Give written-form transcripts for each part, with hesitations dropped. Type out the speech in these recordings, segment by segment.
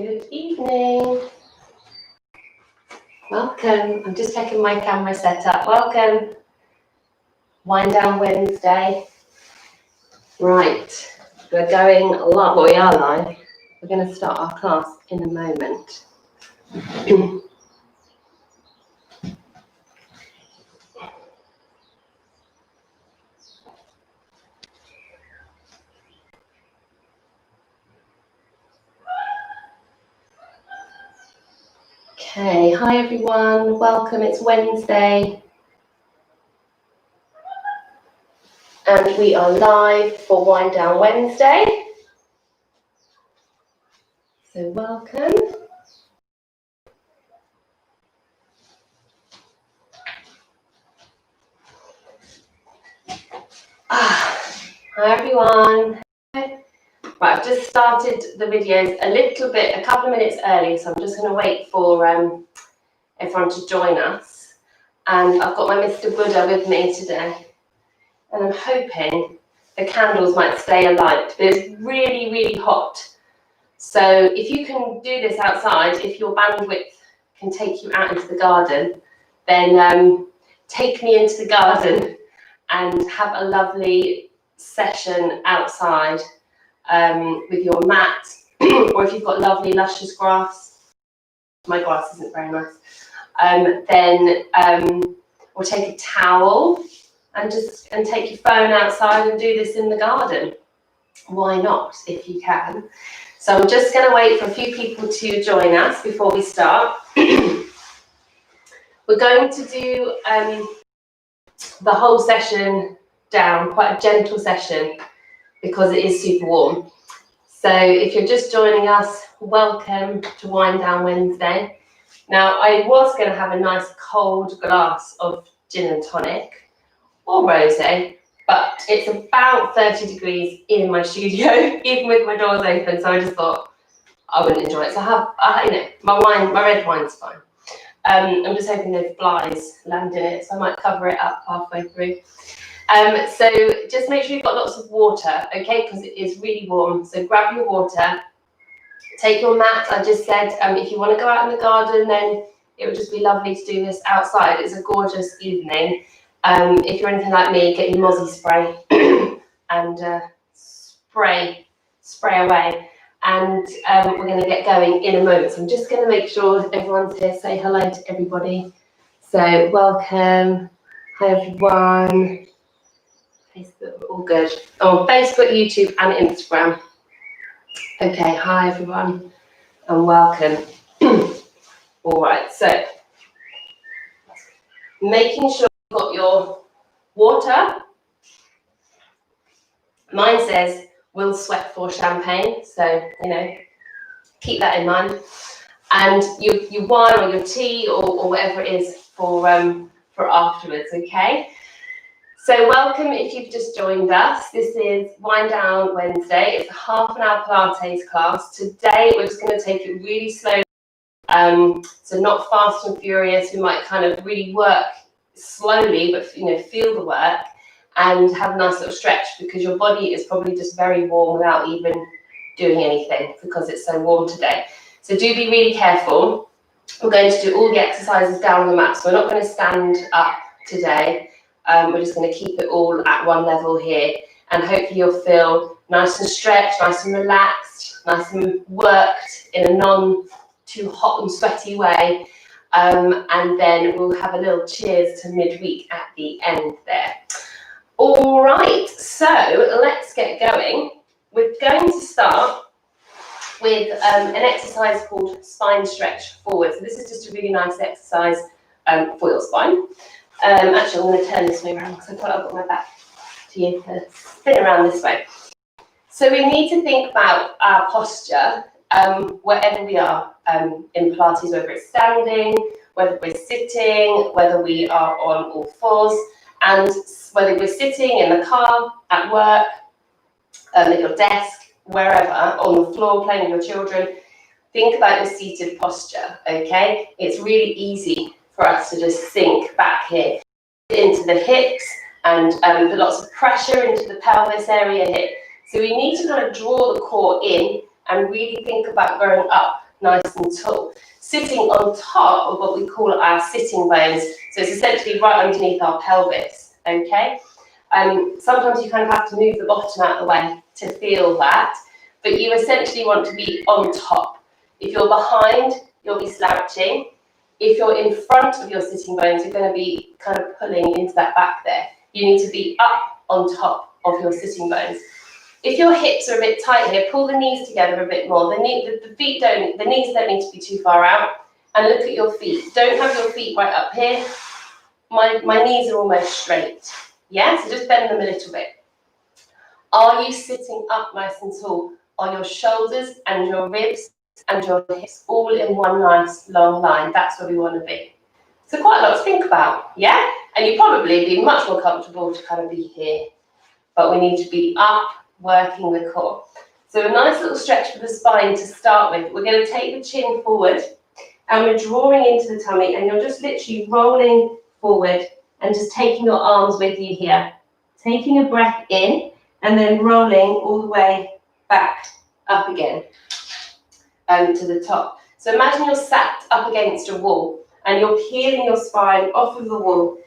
Good evening. Welcome. I'm just checking my camera setup. Welcome. Wind down Wednesday. Right. We're going live. Well, we are live. We're going to start our class in a moment. Okay, hi everyone, welcome, it's Wednesday and we are live for Wind Down Wednesday, so welcome. Hi everyone. Right, I've just started the videos a couple of minutes early, so I'm just going to wait for everyone to join us. And I've got my Mr. Buddha with me today, and I'm hoping the candles might stay alight, but it's really, really hot. So if you can do this outside, if your bandwidth can take you out into the garden, then take me into the garden and have a lovely session outside. With your mat, or if you've got lovely luscious grass, my grass isn't very nice, or take a towel and take your phone outside and do this in the garden. Why not, if you can? So I'm just going to wait for a few people to join us before we start. We're going to do the whole session down, quite a gentle session, because it is super warm. So if you're just joining us, welcome to Wind Down Wednesday. Now, I was going to have a nice cold glass of gin and tonic or rosé, but it's about 30 degrees in my studio, even with my doors open, so I just thought I wouldn't enjoy it. So I have, my red wine's fine. I'm just hoping no flies land in it, so I might cover it up halfway through. So just make sure you've got lots of water, okay, because it is really warm. So grab your water, take your mat. I just said if you want to go out in the garden, then it would just be lovely to do this outside. It's a gorgeous evening. If you're anything like me, get your mozzie spray and spray away. And we're going to get going in a moment. So I'm just going to make sure everyone's here. Say hello to everybody. So welcome. Hi everyone. Facebook, all good. Oh, Facebook, YouTube, and Instagram. Okay, hi everyone, and welcome. All right, so making sure you've got your water. Mine says, will sweat for champagne, so, keep that in mind. And your wine or your tea or whatever it is for afterwards, okay? So welcome if you've just joined us. This is Wind Down Wednesday. It's a half-an-hour Pilates class. Today we're just going to take it really slowly, so not fast and furious. We might kind of really work slowly, but feel the work and have a nice little stretch, because your body is probably just very warm without even doing anything because it's so warm today. So do be really careful. We're going to do all the exercises down on the mat, so we're not going to stand up today. We're just going to keep it all at one level here, and hopefully you'll feel nice and stretched, nice and relaxed, nice and worked in a non too hot and sweaty way, and then we'll have a little cheers to midweek at the end there. All right, so let's get going. We're going to start with an exercise called spine stretch forward. So this is just a really nice exercise for your spine. Actually, I'm going to turn this way around because I thought I've got my back to you to spin around this way. So we need to think about our posture wherever we are in Pilates, whether it's standing, whether we're sitting, whether we are on all fours, and whether we're sitting in the car, at work, at your desk, wherever, on the floor playing with your children. Think about your seated posture, okay? It's really easy for us to just sink back here into the hips and put lots of pressure into the pelvis area here. So we need to kind of draw the core in and really think about going up, nice and tall. Sitting on top of what we call our sitting bones, so it's essentially right underneath our pelvis, okay? Sometimes you kind of have to move the bottom out of the way to feel that, but you essentially want to be on top. If you're behind, you'll be slouching. If you're in front of your sitting bones, you're going to be kind of pulling into that back there. You need to be up on top of your sitting bones. If your hips are a bit tight here, pull the knees together a bit more. The knees don't need to be too far out. And look at your feet. Don't have your feet right up here. My knees are almost straight. Yeah, so just bend them a little bit. Are you sitting up nice and tall? Are your shoulders and your ribs and your hips all in one nice long line? That's where we want to be. So quite a lot to think about, yeah? And you'd probably be much more comfortable to kind of be here. But we need to be up, working the core. So a nice little stretch for the spine to start with. We're going to take the chin forward and we're drawing into the tummy, and you're just literally rolling forward and just taking your arms with you here. Taking a breath in and then rolling all the way back up again to the top. So imagine you're sat up against a wall and you're peeling your spine off of the wall.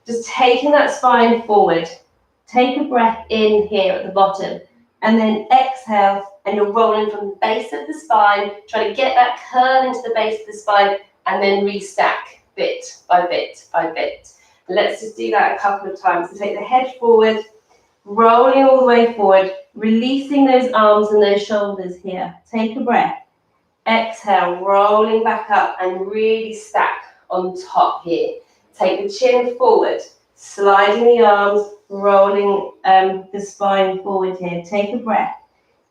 Just taking that spine forward. Take a breath in here at the bottom and then exhale, and you're rolling from the base of the spine, trying to get that curl into the base of the spine and then restack bit by bit by bit. Let's just do that a couple of times. So take the head forward, rolling all the way forward, releasing those arms and those shoulders here. Take a breath. Exhale, rolling back up and really stack on top here. Take the chin forward, sliding the arms, rolling the spine forward here. Take a breath.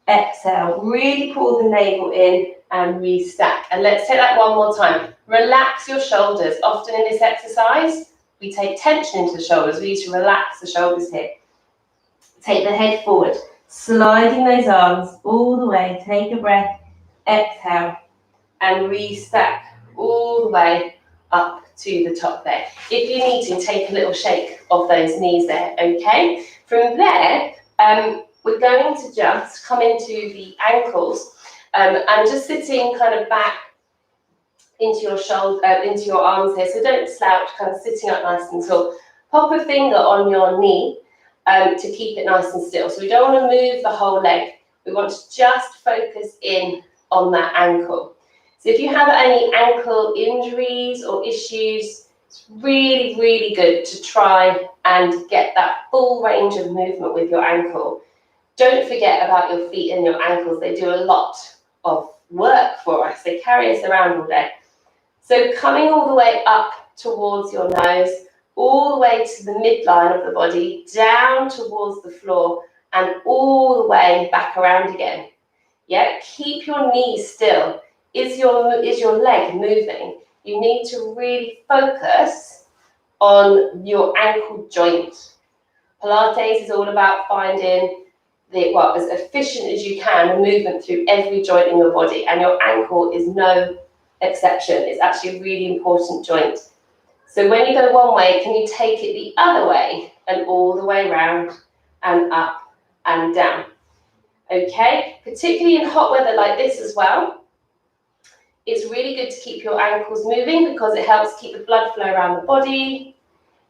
Exhale, really pull the navel in and restack. And let's take that one more time. Relax your shoulders. Often in this exercise, we take tension into the shoulders. We need to relax the shoulders here. Take the head forward, sliding those arms all the way. Take a breath. Exhale and restack all the way up to the top there. If you need to, take a little shake of those knees there, okay? From there, we're going to just come into the ankles and just sitting kind of back into your shoulder, into your arms here. So don't slouch, kind of sitting up nice and tall. Pop a finger on your knee to keep it nice and still. So we don't want to move the whole leg. We want to just focus in on that ankle. So if you have any ankle injuries or issues, it's really, really good to try and get that full range of movement with your ankle. Don't forget about your feet and your ankles. They do a lot of work for us. They carry us around all day. So coming all the way up towards your nose, all the way to the midline of the body, down towards the floor, and all the way back around again. Yeah, keep your knees still. Is your leg moving? You need to really focus on your ankle joint. Pilates is all about finding as efficient as you can, the movement through every joint in your body, and your ankle is no exception. It's actually a really important joint. So when you go one way, can you take it the other way and all the way around and up and down? Okay, particularly in hot weather like this as well, it's really good to keep your ankles moving because it helps keep the blood flow around the body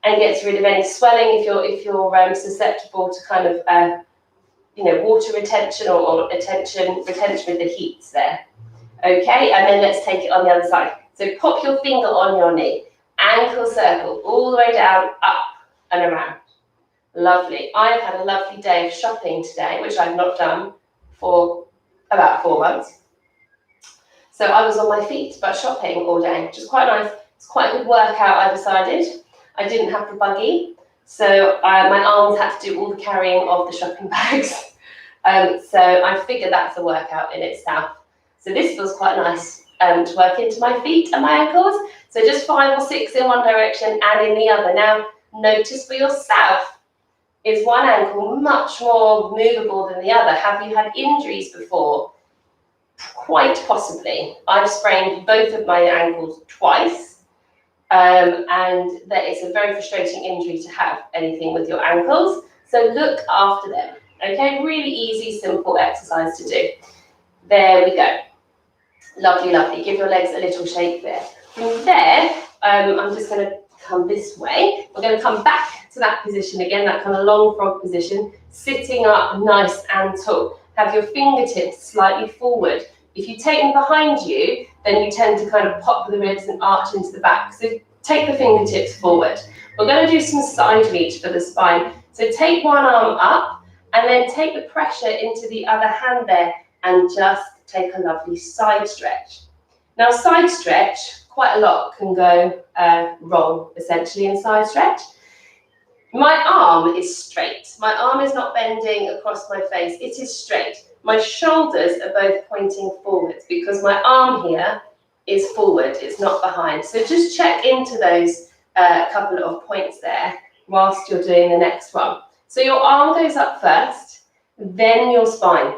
and gets rid of any swelling if you're susceptible to kind of water retention or retention with the heat there. Okay, and then let's take it on the other side. So pop your finger on your knee, ankle circle all the way down, up and around. Lovely. I've had a lovely day of shopping today, which I've not done for about 4 months. So I was on my feet, but shopping all day, which is quite nice. It's quite a good workout, I decided. I didn't have the buggy, so my arms had to do all the carrying of the shopping bags. So I figured that's a workout in itself. So this feels quite nice to work into my feet and my ankles. So just 5 or 6 in one direction and in the other. Now, notice for yourself, is one ankle much more movable than the other? Have you had injuries before? Quite possibly. I've sprained both of my ankles twice, and that is a very frustrating injury to have anything with your ankles. So look after them. Okay, really easy, simple exercise to do. There we go. Lovely, lovely. Give your legs a little shake there. From there, I'm just going to come this way. We're going to come back to that position again, that kind of long frog position, sitting up nice and tall. Have your fingertips slightly forward. If you take them behind you, then you tend to kind of pop the ribs and arch into the back. So take the fingertips forward. We're going to do some side reach for the spine. So take one arm up and then take the pressure into the other hand there and just take a lovely side stretch. Now, side stretch, quite a lot can go wrong, essentially, in side stretch. My arm is straight. My arm is not bending across my face. It is straight. My shoulders are both pointing forwards because my arm here is forward. It's not behind. So just check into those couple of points there whilst you're doing the next one. So your arm goes up first, then your spine.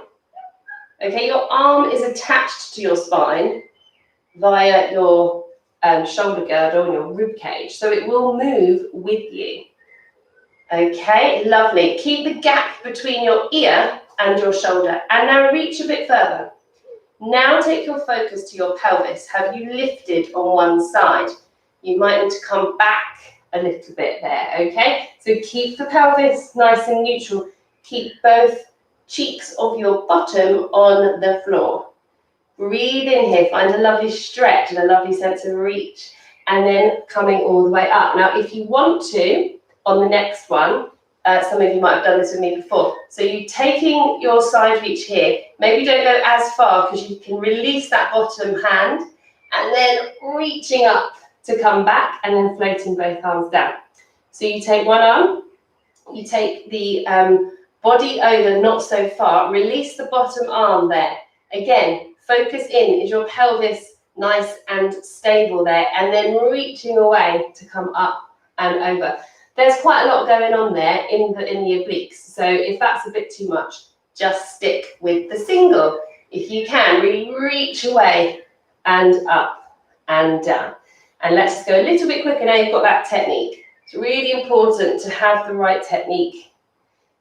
Okay, your arm is attached to your spine via your shoulder girdle and your rib cage, so it will move with you. Okay, lovely. Keep the gap between your ear and your shoulder, and now reach a bit further. Now take your focus to your pelvis. Have you lifted on one side? You might need to come back a little bit there, okay? So keep the pelvis nice and neutral. Keep both cheeks of your bottom on the floor. Breathe in here, find a lovely stretch and a lovely sense of reach, and then coming all the way up. Now, if you want to, on the next one, some of you might have done this with me before. So you're taking your side reach here. Maybe don't go as far because you can release that bottom hand and then reaching up to come back and then floating both arms down. So you take one arm, you take the body over not so far, release the bottom arm there. Again, focus in. Is your pelvis nice and stable there? And then reaching away to come up and over. There's quite a lot going on there in the obliques. So if that's a bit too much, just stick with the single. If you can, really reach away and up and down. And let's just go a little bit quicker now you've got that technique. It's really important to have the right technique.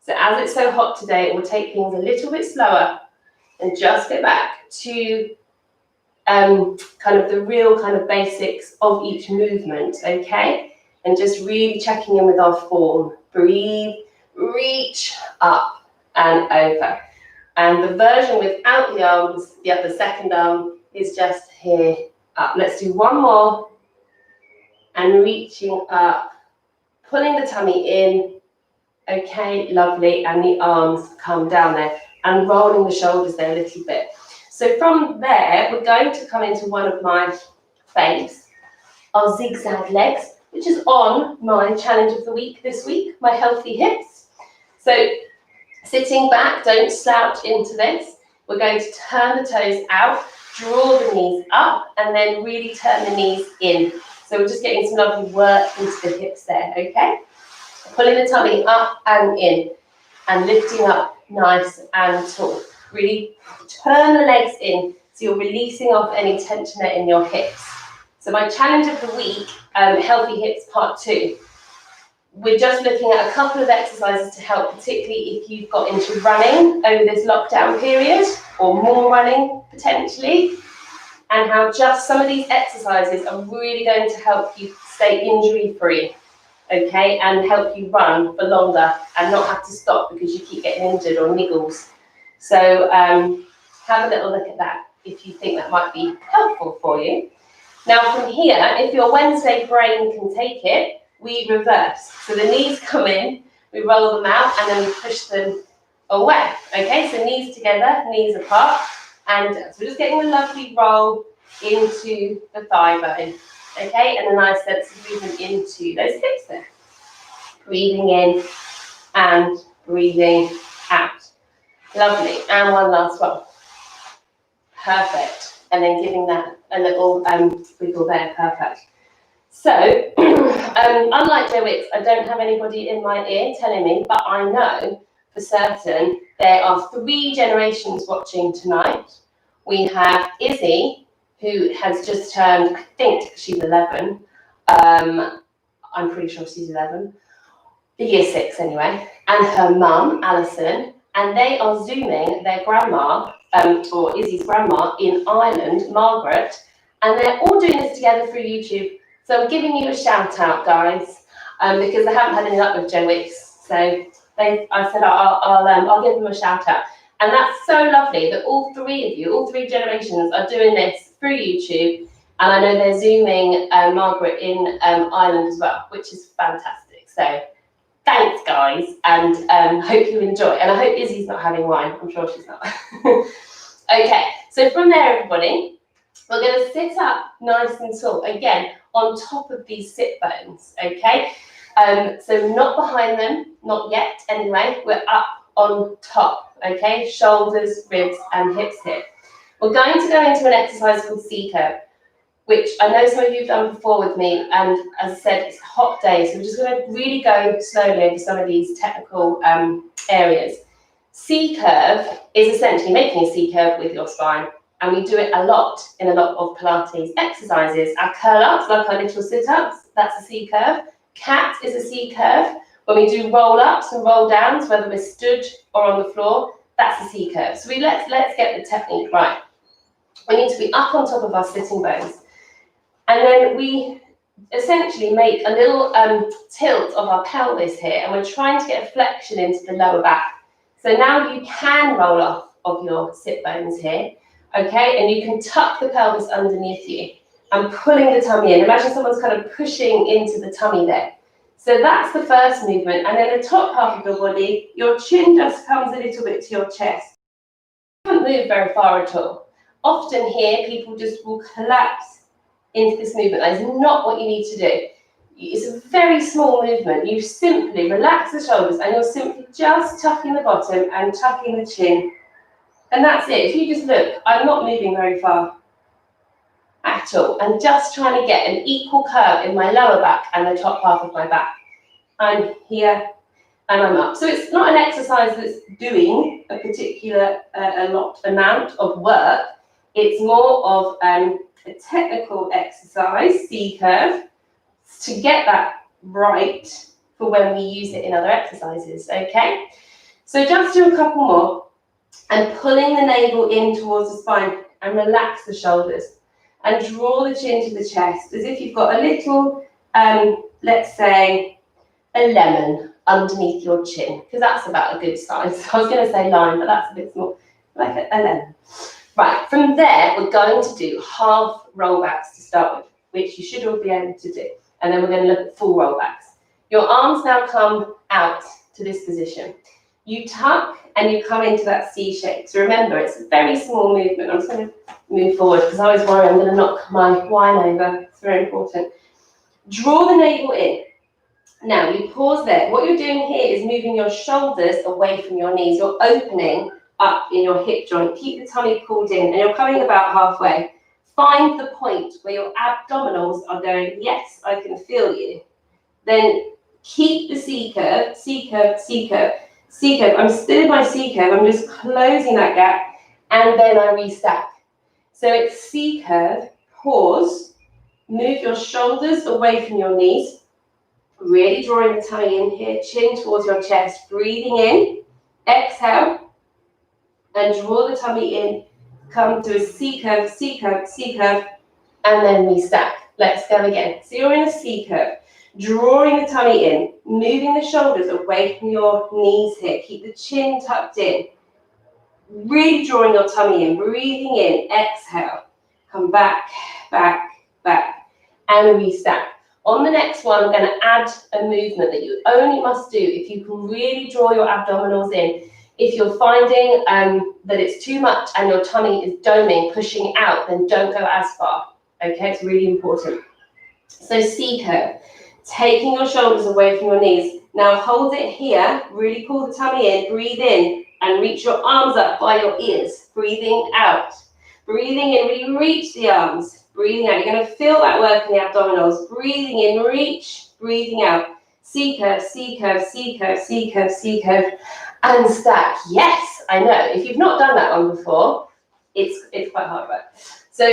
So as it's so hot today, it will take things a little bit slower and just get back to kind of the real kind of basics of each movement, okay? And just really checking in with our form. Breathe, reach up and over. And the version without the arms, the second arm, is just here up. Let's do one more. And reaching up, pulling the tummy in. Okay, lovely. And the arms come down there. And rolling the shoulders there a little bit. So from there, we're going to come into one of my faves, our zigzag legs, which is on my challenge of the week this week, my healthy hips. So sitting back, don't slouch into this. We're going to turn the toes out, draw the knees up, and then really turn the knees in. So we're just getting some lovely work into the hips there, okay? Pulling the tummy up and in, and lifting up nice and tall. Really turn the legs in, so you're releasing off any tension there in your hips. So my challenge of the week, Healthy Hips Part 2. We're just looking at a couple of exercises to help, particularly if you've got into running over this lockdown period, or more running potentially, and how just some of these exercises are really going to help you stay injury-free, okay, and help you run for longer and not have to stop because you keep getting injured or niggles. So have a little look at that if you think that might be helpful for you. Now from here, if your Wednesday brain can take it, we reverse. So the knees come in, we roll them out, and then we push them away. Okay, so knees together, knees apart, and so we're just getting a lovely roll into the thigh bone. Okay, and a nice sense of movement into those hips there. Breathing in and breathing out. Lovely, and one last one. Perfect. And then giving that a little wiggle there, perfect. So, unlike Joe Wicks, I don't have anybody in my ear telling me, but I know for certain there are 3 generations watching tonight. We have Izzy, who has just turned, I think she's 11. I'm pretty sure she's 11. Year 6 anyway. And her mum, Alison, and they are Zooming their grandma or Izzy's grandma in Ireland, Margaret, and they're all doing this together through YouTube. So I'm giving you a shout out, guys, because I haven't had any luck with Joe Wicks. So I said I'll give them a shout out. And that's so lovely that all three of you, all three generations, are doing this through YouTube. And I know they're Zooming Margaret in Ireland as well, which is fantastic. So thanks, guys, and hope you enjoy. And I hope Izzy's not having wine. I'm sure she's not. Okay, so from there, everybody, we're going to sit up nice and tall, again, on top of these sit bones, okay? So not behind them, not yet anyway, we're up on top, okay? Shoulders, ribs, and hips here. We're going to go into an exercise called C-curve, which I know some of you have done before with me, and as I said, it's a hot day, so we're just going to really go slowly over some of these technical areas. C-curve is essentially making a C-curve with your spine, and we do it a lot in a lot of Pilates exercises. Our curl-ups, like our little sit-ups, that's a C-curve. Cat is a C-curve. When we do roll-ups and roll-downs, whether we're stood or on the floor, that's a C-curve. So let's get the technique right. We need to be up on top of our sitting bones. And then we essentially make a little tilt of our pelvis here, and we're trying to get a flexion into the lower back. So now you can roll off of your sit bones here, okay? And you can tuck the pelvis underneath you and pulling the tummy in. Imagine someone's kind of pushing into the tummy there. So that's the first movement. And then the top half of your body, your chin just comes a little bit to your chest. You can't move very far at all. Often here, people just will collapse into this movement. That is not what you need to do. It's a very small movement. You simply relax the shoulders and you're simply just tucking the bottom and tucking the chin. And that's it. If you just look, I'm not moving very far at all. I'm just trying to get an equal curve in my lower back and the top half of my back. I'm here and I'm up. So it's not an exercise that's doing a particular amount of work. It's more of a technical exercise, C-curve, to get that right for when we use it in other exercises, okay? So just do a couple more, and pulling the navel in towards the spine and relax the shoulders and draw the chin to the chest as if you've got a little, let's say, a lemon underneath your chin, because that's about a good size. I was going to say lime, but that's a bit small, like a lemon. Right, from there, we're going to do half rollbacks to start with, which you should all be able to do. And then we're going to look at full rollbacks. Your arms now come out to this position. You tuck and you come into that C shape. So remember, it's a very small movement. I'm just going to move forward because I always worry I'm going to knock my wine over. It's very important. Draw the navel in. Now, you pause there. What you're doing here is moving your shoulders away from your knees. You're opening up in your hip joint. Keep the tummy pulled in, and you're coming about halfway. Find the point where your abdominals are going, yes, I can feel you. Then keep the C-curve, C-curve, C-curve, C-curve. I'm still in my C-curve. I'm just closing that gap, and then I restack. So it's C-curve, pause, move your shoulders away from your knees, really drawing the tummy in here, chin towards your chest, breathing in, exhale, and draw the tummy in, come to a C-curve, C-curve, C-curve, and then restack. Let's go again. So you're in a C-curve, drawing the tummy in, moving the shoulders away from your knees here. Keep the chin tucked in. Really drawing your tummy in, breathing in, exhale. Come back, back, back, and restack. On the next one, I'm going to add a movement that you only must do if you can really draw your abdominals in. If you're finding that it's too much and your tummy is doming, pushing out, then don't go as far. Okay, it's really important. So C-curve, taking your shoulders away from your knees. Now hold it here, really pull the tummy in, breathe in, and reach your arms up by your ears. Breathing out. Breathing in, really reach the arms. Breathing out. You're going to feel that work in the abdominals. Breathing in, reach. Breathing out. C-curve, C-curve, C-curve, C-curve, C-curve, and stack. Yes, I know. If you've not done that one before, it's quite hard work. So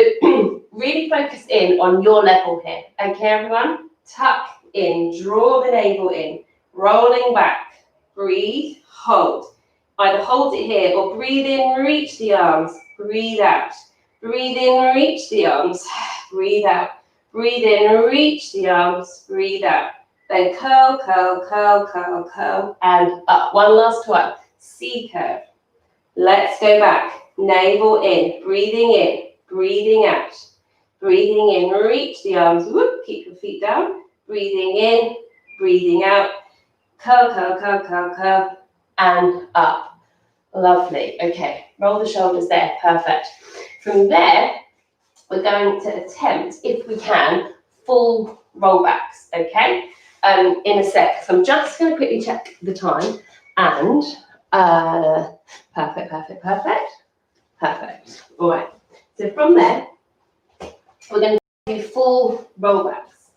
really focus in on your level here. Okay, everyone? Tuck in, draw the navel in, rolling back, breathe, hold. Either hold it here or breathe in, reach the arms, breathe out. Breathe in, reach the arms, breathe out. Breathe in, reach the arms, breathe out. Then curl, curl, curl, curl, curl, and up. One last one. C curve. Let's go back. Navel in, breathing out. Breathing in, reach the arms, whoop, keep your feet down. Breathing in, breathing out. Curl, curl, curl, curl, curl, and up. Lovely. Okay, roll the shoulders there. Perfect. From there, we're going to attempt, if we can, full rollbacks, okay? In a sec. So I'm just going to quickly check the time. And perfect. All right. So from there, we're going to do full rollbacks.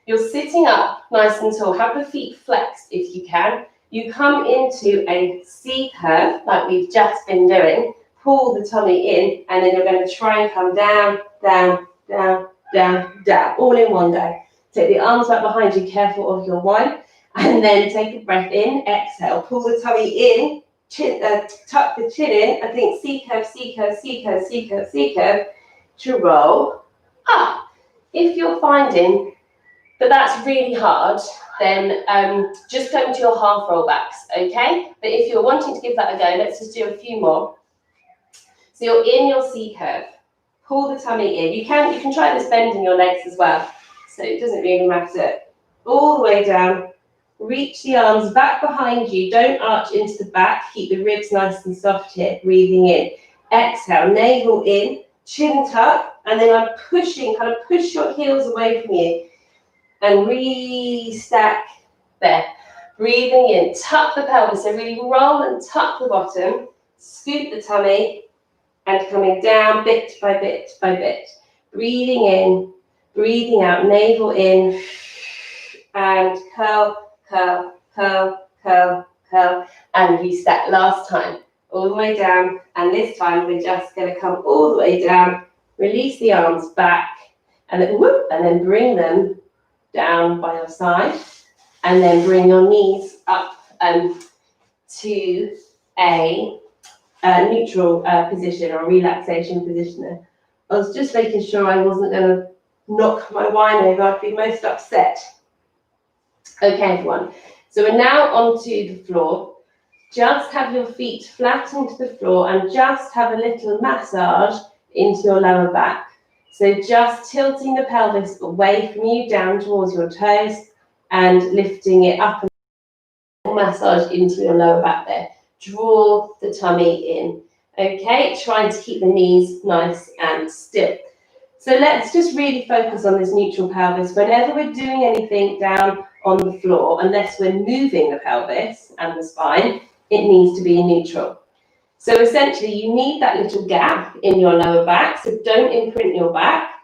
You're sitting up nice and tall. Have the feet flexed if you can. You come into a C curve like we've just been doing. Pull the tummy in, and then you're going to try and come down, down, down, down, down, all in one go. Take the arms back behind you, careful of your wine, and then take a breath in, exhale, pull the tummy in, tuck the chin in, I think C curve, C curve, C curve, C curve, C curve, to roll up. If you're finding that that's really hard, then just go into your half rollbacks, okay? But if you're wanting to give that a go, let's just do a few more. So you're in your C curve. Pull the tummy in. You can try this bending your legs as well. So it doesn't really matter. All the way down. Reach the arms back behind you. Don't arch into the back. Keep the ribs nice and soft here. Breathing in. Exhale. Navel in. Chin tuck. And then I'm pushing. Kind of push your heels away from you. And re-stack there. Breathing in. Tuck the pelvis. So really roll and tuck the bottom. Scoop the tummy. And coming down bit by bit by bit. Breathing in, breathing out, navel in, and curl, curl, curl, curl, curl, and reset. Last time, all the way down, and this time we're just going to come all the way down, release the arms back, and then whoop, and then bring them down by your side, and then bring your knees up to a neutral position or relaxation position there. I was just making sure I wasn't going to knock my wine over. I'd be most upset. Okay, everyone. So we're now onto the floor. Just have your feet flat into the floor and just have a little massage into your lower back. So just tilting the pelvis away from you, down towards your toes, and lifting it up and massage into your lower back there. Draw the tummy in, okay? Trying to keep the knees nice and still. So let's just really focus on this neutral pelvis. Whenever we're doing anything down on the floor, unless we're moving the pelvis and the spine, it needs to be neutral. So essentially, you need that little gap in your lower back, so don't imprint your back.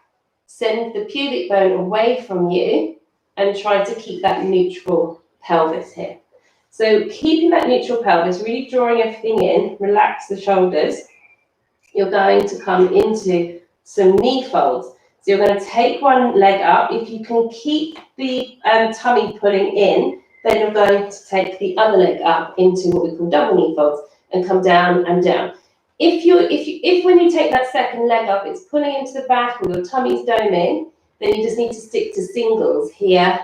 Send the pubic bone away from you and try to keep that neutral pelvis here. So keeping that neutral pelvis, really drawing everything in, relax the shoulders. You're going to come into some knee folds. So you're going to take one leg up. If you can keep the tummy pulling in, then you're going to take the other leg up into what we call double knee folds and come down and down. If when you take that second leg up, it's pulling into the back or your tummy's doming, then you just need to stick to singles here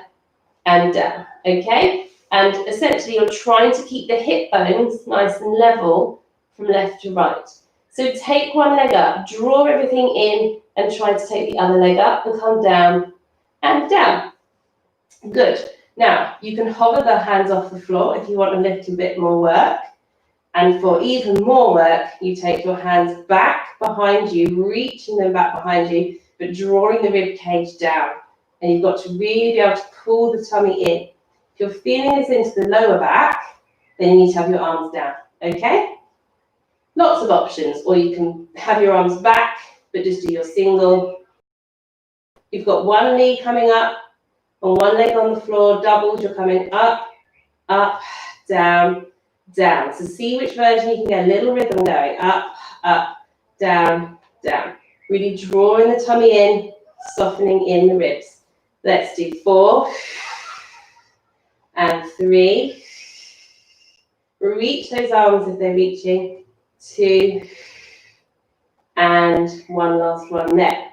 and down, okay? And essentially, you're trying to keep the hip bones nice and level from left to right. So take one leg up, draw everything in, and try to take the other leg up and come down and down. Good. Now, you can hover the hands off the floor if you want a little bit more work. And for even more work, you take your hands back behind you, reaching them back behind you, but drawing the rib cage down. And you've got to really be able to pull the tummy in. If you're feeling this into the lower back, then you need to have your arms down, okay? Lots of options, or you can have your arms back, but just do your single. You've got one knee coming up, and one leg on the floor, doubled, you're coming up, up, down, down. So see which version you can get a little rhythm going, up, up, down, down. Really drawing the tummy in, softening in the ribs. Let's do 4, and 3, Reach those arms if they're reaching. 2, and one last one there.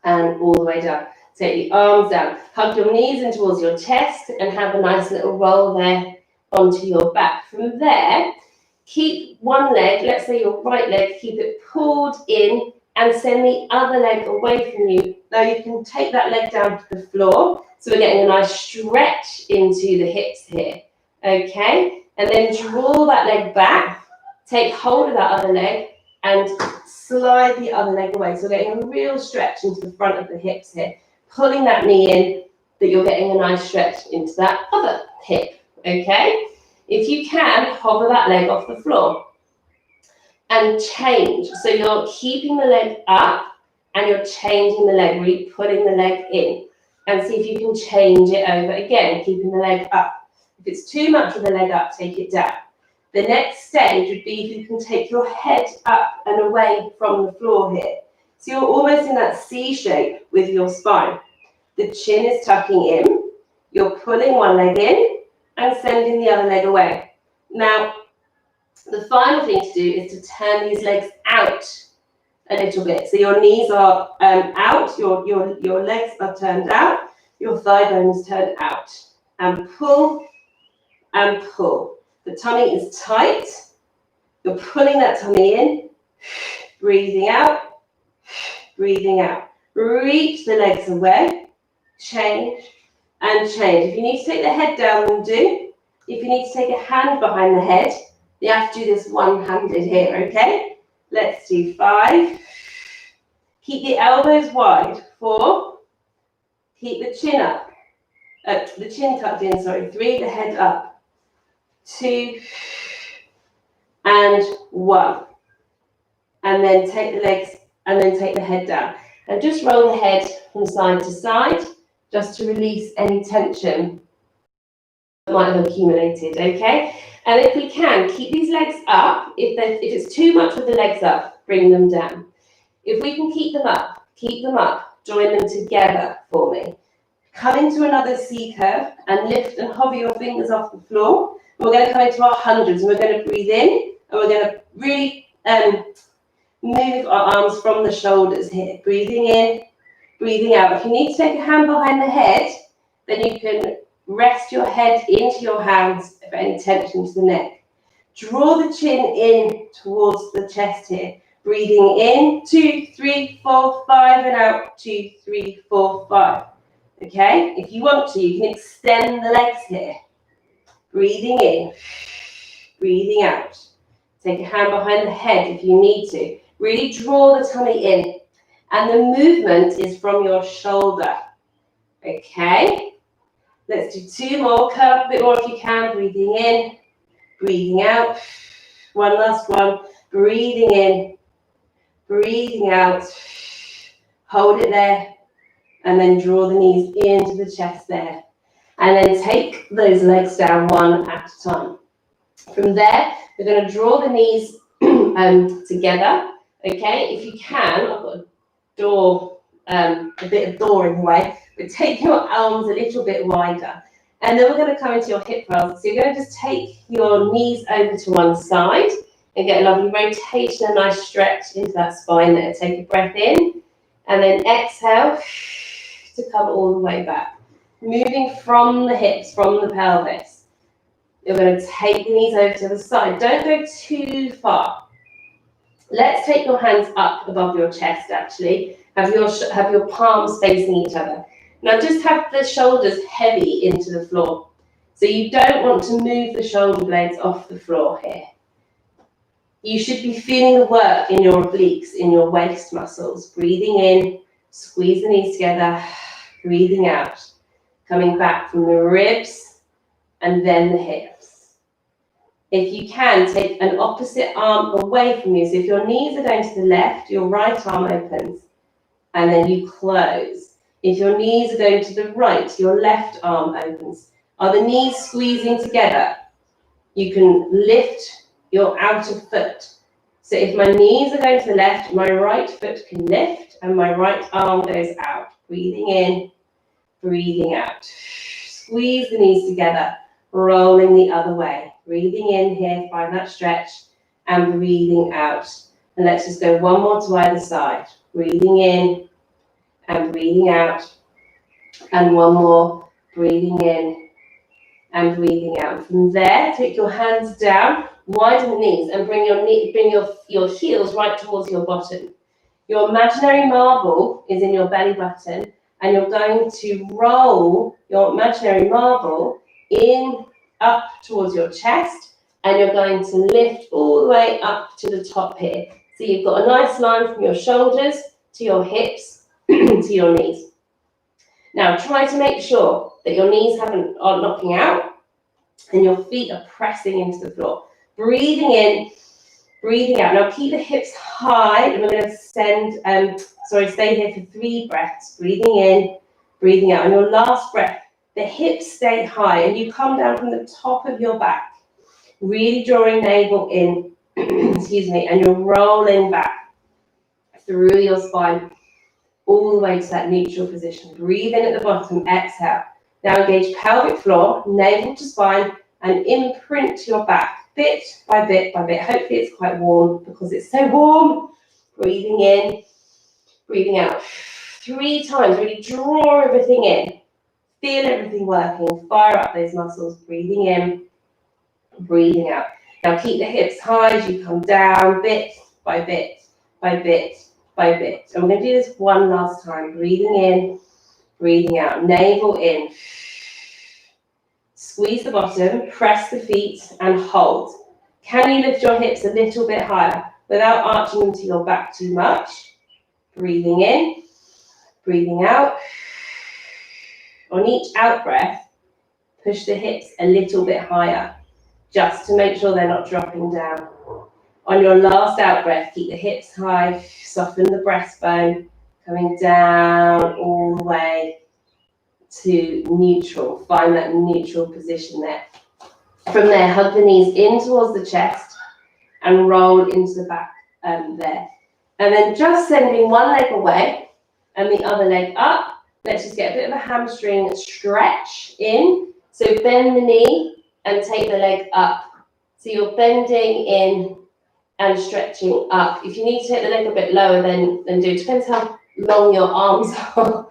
And all the way down. Take the arms down. Hug your knees in towards your chest and have a nice little roll there onto your back. From there, keep one leg, let's say your right leg, keep it pulled in and send the other leg away from you. Now you can take that leg down to the floor. So we're getting a nice stretch into the hips here. Okay? And then draw that leg back. Take hold of that other leg and slide the other leg away. So we're getting a real stretch into the front of the hips here. Pulling that knee in, that you're getting a nice stretch into that other hip. Okay? If you can, hover that leg off the floor and change. So you're keeping the leg up and you're changing the leg, really putting the leg in. And see if you can change it over again, keeping the leg up. If it's too much of the leg up, take it down. The next stage would be if you can take your head up and away from the floor here. So you're almost in that C shape with your spine. The chin is tucking in. You're pulling one leg in and sending the other leg away. Now, the final thing to do is to turn these legs out a little bit. So your knees are out, your legs are turned out, your thigh bone is turned out. And pull and pull. The tummy is tight. You're pulling that tummy in, breathing out, breathing out. Reach the legs away, change and change. If you need to take the head down, then do. If you need to take a hand behind the head, you have to do this one-handed here, okay? Let's do 5. Keep the elbows wide. 4. Keep the chin up. The chin tucked in, sorry. 3, the head up. 2, and 1. And then take the legs, and then take the head down. And just roll the head from side to side, just to release any tension that might have accumulated, okay? And if we can, keep these legs up. If it's too much with the legs up, bring them down. If we can keep them up, join them together for me. Come into another C curve and lift and hover your fingers off the floor. And we're going to come into our hundreds and we're going to breathe in and we're going to really move our arms from the shoulders here. Breathing in, breathing out. If you need to take a hand behind the head, then you can rest your head into your hands for any tension to the neck. Draw the chin in towards the chest here. Breathing in, 2, 3, 4, 5, and out, 2, 3, 4, 5. Okay, if you want to, you can extend the legs here. Breathing in, breathing out. Take a hand behind the head if you need to. Really draw the tummy in. And the movement is from your shoulder. Okay, let's do 2 more. Curl up a bit more if you can. Breathing in, breathing out. One last one. Breathing in, breathing out. Hold it there. And then draw the knees into the chest there. And then take those legs down one at a time. From there, we're going to draw the knees together. Okay, if you can, I've got a door, a bit of door in the way, but take your arms a little bit wider. And then we're going to come into your hip thrust. So you're going to just take your knees over to one side and get a lovely rotation, a nice stretch into that spine there. Take a breath in and then exhale to come all the way back. Moving from the hips, from the pelvis. You're going to take the knees over to the side. Don't go too far. Let's take your hands up above your chest, actually. Have your palms facing each other. Now just have the shoulders heavy into the floor. So you don't want to move the shoulder blades off the floor here. You should be feeling the work in your obliques, in your waist muscles. Breathing in, squeeze the knees together, breathing out. Coming back from the ribs and then the hips. If you can, take an opposite arm away from you. So if your knees are going to the left, your right arm opens and then you close. If your knees are going to the right, your left arm opens. Are the knees squeezing together? You can lift your outer foot. So if my knees are going to the left, my right foot can lift and my right arm goes out. Breathing in, breathing out. Squeeze the knees together, rolling the other way. Breathing in here, find that stretch, and breathing out. And let's just go one more to either side. Breathing in and breathing out. And one more, breathing in and breathing out. From there, take your hands down, widen the knees, and bring your heels right towards your bottom. Your imaginary marble is in your belly button, and you're going to roll your imaginary marble in up towards your chest, and you're going to lift all the way up to the top here. So you've got a nice line from your shoulders to your hips to your knees. Now try to make sure that your knees aren't knocking out and your feet are pressing into the floor. Breathing in, breathing out. Now keep the hips high, and we're going to stay here for 3 breaths. Breathing in, breathing out. On your last breath, the hips stay high and you come down from the top of your back, really drawing navel in, excuse me, and you're rolling back through your spine all the way to that neutral position. Breathe in at the bottom, exhale. Now engage pelvic floor, navel to spine, and imprint your back bit by bit by bit. Hopefully it's quite warm because it's so warm. Breathing in, breathing out. 3 times, really draw everything in. Feel everything working. Fire up those muscles. Breathing in, breathing out. Now keep the hips high as you come down, bit by bit by bit by bit. And we're going to do this one last time. Breathing in, breathing out. Navel in. Squeeze the bottom, press the feet, and hold. Can you lift your hips a little bit higher without arching into your back too much? Breathing in, breathing out. On each out breath, push the hips a little bit higher, just to make sure they're not dropping down. On your last out breath, keep the hips high, soften the breastbone, coming down all the way to neutral. Find that neutral position there. From there, hug the knees in towards the chest and roll into the back there. And then just sending one leg away and the other leg up. Let's just get a bit of a hamstring stretch in. So bend the knee and take the leg up. So you're bending in and stretching up. If you need to take the leg a bit lower, then do. It depends how long your arms are.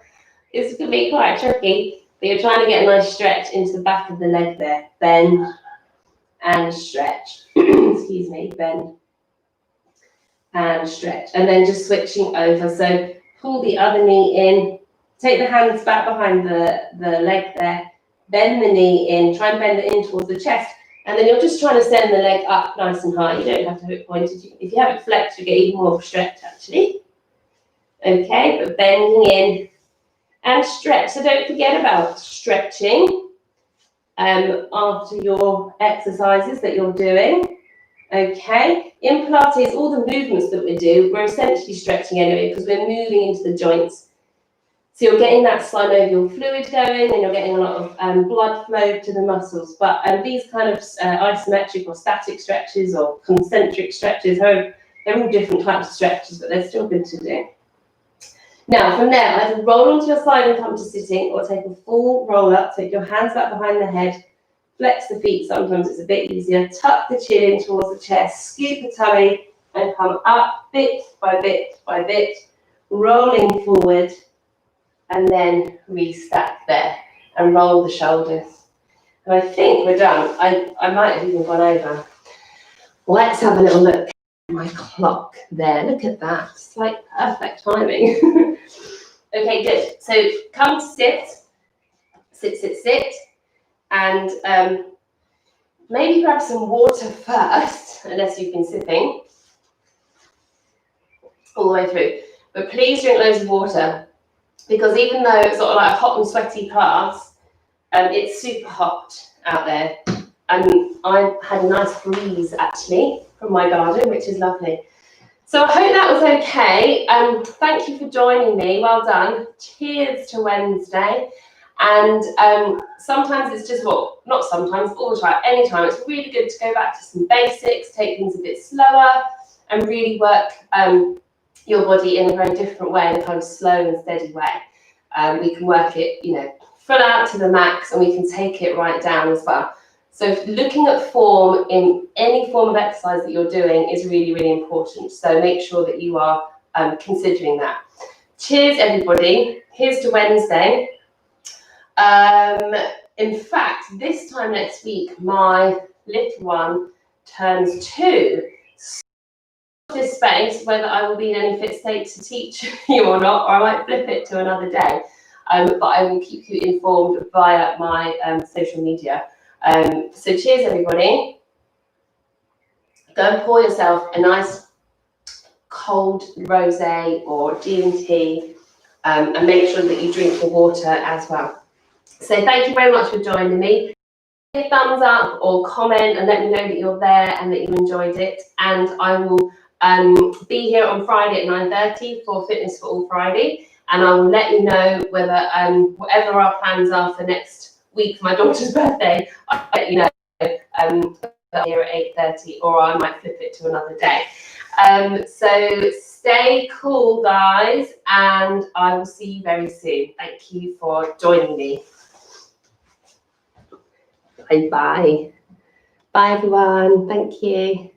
It's going to be quite tricky, but you're trying to get a nice stretch into the back of the leg there. Bend and stretch. Excuse me, bend and stretch. And then just switching over. So pull the other knee in, take the hands back behind the leg there, bend the knee in, try and bend it in towards the chest. And then you're just trying to send the leg up nice and high. You don't have to have it pointed. If you have it flexed, you get even more stretch actually. Okay, but bending in and stretch. So don't forget about stretching after your exercises that you're doing. Okay, in Pilates, all the movements that we do, we're essentially stretching anyway because we're moving into the joints. So you're getting that synovial fluid going and you're getting a lot of blood flow to the muscles. But these kind of isometric or static stretches or concentric stretches, they're all different types of stretches, but they're still good to do. Now, from there, either roll onto your side and come to sitting or take a full roll up. Take your hands back behind the head, flex the feet. Sometimes it's a bit easier. Tuck the chin in towards the chest, scoop the tummy and come up bit by bit by bit, rolling forward. And then restack there and roll the shoulders. And I think we're done. I might have even gone over. Let's have a little look at my clock there. Look at that. It's like perfect timing. Okay, good. So come to sit. Sit, sit, sit. And maybe grab some water first, unless you've been sipping all the way through. But please drink loads of water. Because even though it's sort of like a hot and sweaty class, it's super hot out there. And I had a nice breeze actually from my garden, which is lovely. So I hope that was okay. Thank you for joining me. Well done. Cheers to Wednesday. And sometimes it's just, well, not sometimes, all the time, anytime. It's really good to go back to some basics, take things a bit slower, and really work your body in a very different way, in a kind of slow and steady way. We can work it, full out to the max, and we can take it right down as well. So looking at form in any form of exercise that you're doing is really, really important. So make sure that you are considering that. Cheers, everybody. Here's to Wednesday. In fact, this time next week, my little one turns 2. This space whether I will be in any fit state to teach you or not, or I might flip it to another day. But I will keep you informed via my social media. So cheers, everybody. Go and pour yourself a nice cold rosé or D&T, and make sure that you drink the water as well. So thank you very much for joining me. Give a thumbs up or comment and let me know that you're there and that you enjoyed it. And I will be here on Friday at 9:30 for Fitness for All Friday, and I will let you know whether whatever our plans are for next week for my daughter's birthday, I'll let you know here at 8:30, or I might flip it to another day. So stay cool, guys, and I will see you very soon. Thank you for joining me. Bye bye. Bye everyone. Thank you.